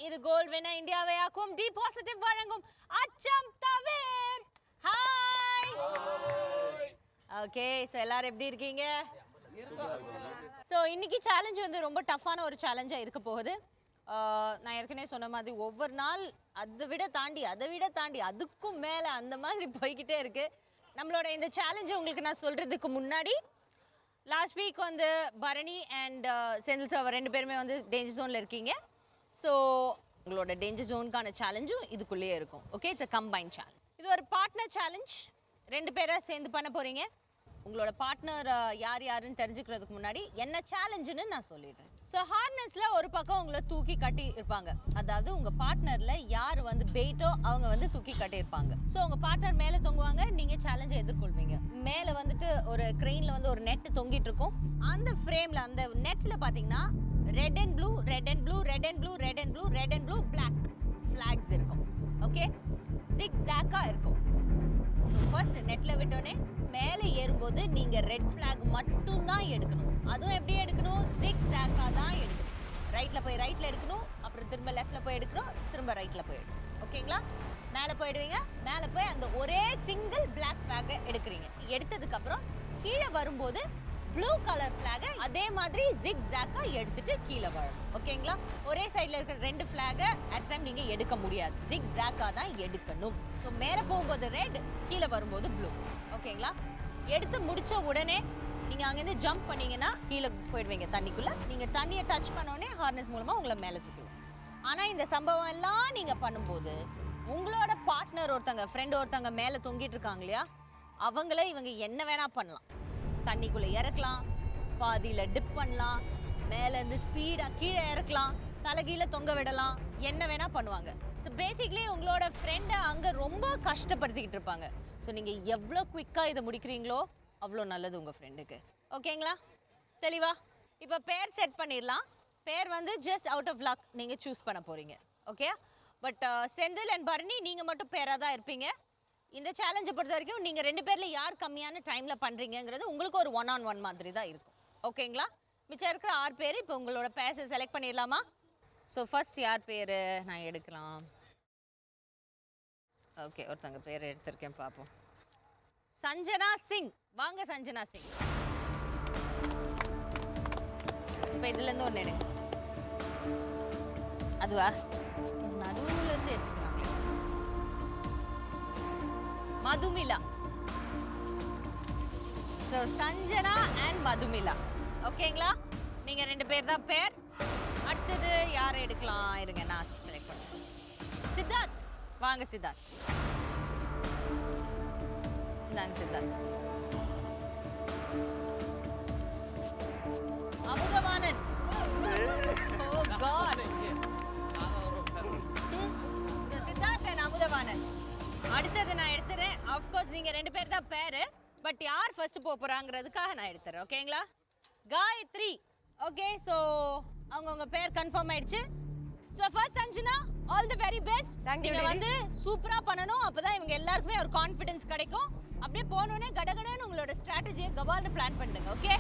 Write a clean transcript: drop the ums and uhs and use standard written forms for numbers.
இது கோல்ட் வினர் இந்தியாவை ஆக்கும் டி பாசிட்டிவ் வழங்கும் அச்சம் தவிர். ஹாய். ஓகே, சோ எல்லாரும் எப்படி இருக்கீங்க? ஸோ இன்னைக்கு சேலஞ்ச் வந்து ரொம்ப டஃப்பான ஒரு சேலஞ்சாக இருக்க போகுது. நான் ஏற்கனவே சொன்ன மாதிரி ஒவ்வொரு நாள் அதை விட தாண்டி அதுக்கும் மேலே அந்த மாதிரி போய்கிட்டே இருக்கு. நம்மளோட இந்த சேலஞ்சை உங்களுக்கு நான் சொல்கிறதுக்கு முன்னாடி லாஸ்ட் வீக் வந்து பரணி அண்ட் செந்தில் சார் ரெண்டு பேருமே வந்து டேஞ்சர் ஜோனில் இருக்கீங்க. ஸோ உங்களோட டேஞ்சர் ஜோனுக்கான சேலஞ்சும் இதுக்குள்ளேயே இருக்கும். Okay, it's a combine challenge. இது ஒரு பார்ட்னர் சேலஞ்ச். ரெண்டு பேராக சேர்ந்து பண்ண போகிறீங்க. உங்களோட பார்ட்னர் யார் யாருன்னு தெரிஞ்சுக்கிறதுக்கு முன்னாடி என்ன சேலஞ்சுன்னு நான் சொல்லிடுறேன். ஸோ ஹார்னஸில் ஒரு பக்கம் உங்களை தூக்கி கட்டி இருப்பாங்க. அதாவது உங்கள் பார்ட்னரில் யார் வந்து பெயிட்டோ அவங்க வந்து தூக்கி கட்டியிருப்பாங்க. ஸோ உங்கள் பார்ட்னர் மேலே தொங்குவாங்க, நீங்கள் சேலஞ்சை எதிர்கொள்வீங்க. மேலே வந்துட்டு ஒரு க்ரெயினில் வந்து ஒரு நெட்டு தொங்கிட்டு இருக்கும். அந்த ஃப்ரேமில் அந்த நெட்டில் பார்த்தீங்கன்னா red and blue black flags இருக்கும். ஓகே, ஜிக்ஸாக்காக இருக்கும். ஸோ ஃபர்ஸ்ட் நெட்டில் விட்டோன்னே மேலே ஏறும்போது நீங்கள் ரெட் ஃப்ளாக் மட்டும்தான் எடுக்கணும். அதுவும் எப்படி எடுக்கணும்? ஜிக்ஸாக்காக தான் எடுக்கணும். ரைட்டில் போய் ரைட்டில் எடுக்கணும், அப்புறம் திரும்ப லெஃப்டில் போய் எடுக்கணும், திரும்ப ரைட்டில் போய் எடுக்கணும். ஓகேங்களா? மேலே போயிடுவீங்க. மேலே போய் அந்த ஒரே சிங்கிள் பிளாக் ஃப்ளாகை எடுக்கிறீங்க. எடுத்ததுக்கப்புறம் கீழே வரும்போது ப்ளூ கலர் ஃப்ளாகை அதே மாதிரி ஜிக்ஸாக்காக எடுத்துட்டு கீழே வரணும். ஓகேங்களா? ஒரே சைடில் இருக்கிற ரெண்டு ஃப்ளாகை அட் டைம் நீங்கள் எடுக்க முடியாது. ஜிக்ஸாக்காக தான் எடுக்கணும். ஸோ மேலே போகும்போது ரெட், கீழே வரும்போது ப்ளூ. ஓகேங்களா? எடுத்து முடித்த உடனே நீங்கள் அங்கேருந்து ஜம்ப் பண்ணீங்கன்னா கீழே போயிடுவீங்க தண்ணிக்குள்ளே. நீங்கள் தண்ணியை டச் பண்ணோடனே ஹார்னஸ் மூலமாக உங்களை மேலே தூக்கிடுவோம். ஆனால் இந்த சம்பவம் எல்லாம் நீங்கள் பண்ணும்போது உங்களோட பார்ட்னர் ஒருத்தங்க, ஃப்ரெண்ட் ஒருத்தங்க மேலே தொங்கிட்டு இருக்காங்க இல்லையா, அவங்கள இவங்க என்ன வேணால் பண்ணலாம். தண்ணிக்குள்ளே இறக்கலாம், பாதியில் டிப் பண்ணலாம், மேலேருந்து ஸ்பீடாக கீழே இறக்கலாம், தலைகீழே தொங்க விடலாம், என்ன வேணால் பண்ணுவாங்க. ஸோ பேசிக்லி உங்களோட ஃப்ரெண்டை அங்கே ரொம்ப கஷ்டப்படுத்திக்கிட்டு இருப்பாங்க. ஸோ நீங்கள் எவ்வளோ குயிக்காக இதை முடிக்கிறீங்களோ அவ்வளோ நல்லது உங்கள் ஃப்ரெண்டுக்கு. ஓகேங்களா? தெளிவா? இப்போ பேர் செட் பண்ணிடலாம். பேர் வந்து ஜஸ்ட் அவுட் ஆஃப் லக் நீங்கள் சூஸ் பண்ண போகிறீங்க. Okay, but Senthil and Bharani நீங்கள் மட்டும் பேராக தான் இருப்பீங்க. இந்த சேலஞ்சை பொறுத்த வரைக்கும் நீங்கள் ரெண்டு பேரில் யார் கம்மியான டைமில் பண்ணுறீங்கிறது உங்களுக்கு ஒரு 1-on-1 மாதிரி தான் இருக்கும். ஓகேங்களா? மிச்சம் இருக்கிற 6 பேர் இப்போ உங்களோட பேரை செலக்ட் பண்ணிடலாமா? ஸோ ஃபர்ஸ்ட் யார் பேர் நான் எடுக்கலாம்? ஓகே, ஒருத்தங்க பேர் எடுத்திருக்கேன், பார்ப்போம். சஞ்சனா சிங். வாங்க சஞ்சனா சிங். இப்போ இதுலேருந்து ஒன்று எடுங்க. அதுவா? நடுவுலேருந்து எடுத்துக்கலாம். மதுமிலா. So Sanjana and Madhumila. ஓகேங்களா? நீங்கள் ரெண்டு பேர் தான் பேர். அடுத்தது யாரை எடுக்கலாம்? இருங்க, நான் செலக்ட் பண்ணுறேன். சித்தார்த். வாங்க சித்தார்த். இந்தாங்க சித்தார்த். அமுதவாணன். ஓ காட். சித்தார்த் அண்ட் அமுதவாணன். அடுத்தது நான் எடுத்துறேன். ஆஃப்கோர்ஸ் நீங்கள் ரெண்டு பேர் தான் பேர், பட் யார் ஃபர்ஸ்ட் போகிறாங்கிறதுக்காக நான் எடுத்துறேன். ஓகேங்களா? காயத்ரி. ஓகே, ஸோ அவங்கவுங்க பேர் கன்ஃபார்ம் ஆயிடுச்சு. So first Sanjana, all the very best. நீங்கள் வந்து சூப்பராக பண்ணணும். அப்போ தான் இவங்க எல்லாருக்குமே ஒரு கான்ஃபிடன்ஸ் கிடைக்கும். அப்படியே போனோடனே கடகடன்னு உங்களோட ஸ்ட்ராட்டஜியை கவால்னு பிளான் பண்ணுங்க. ஓகே,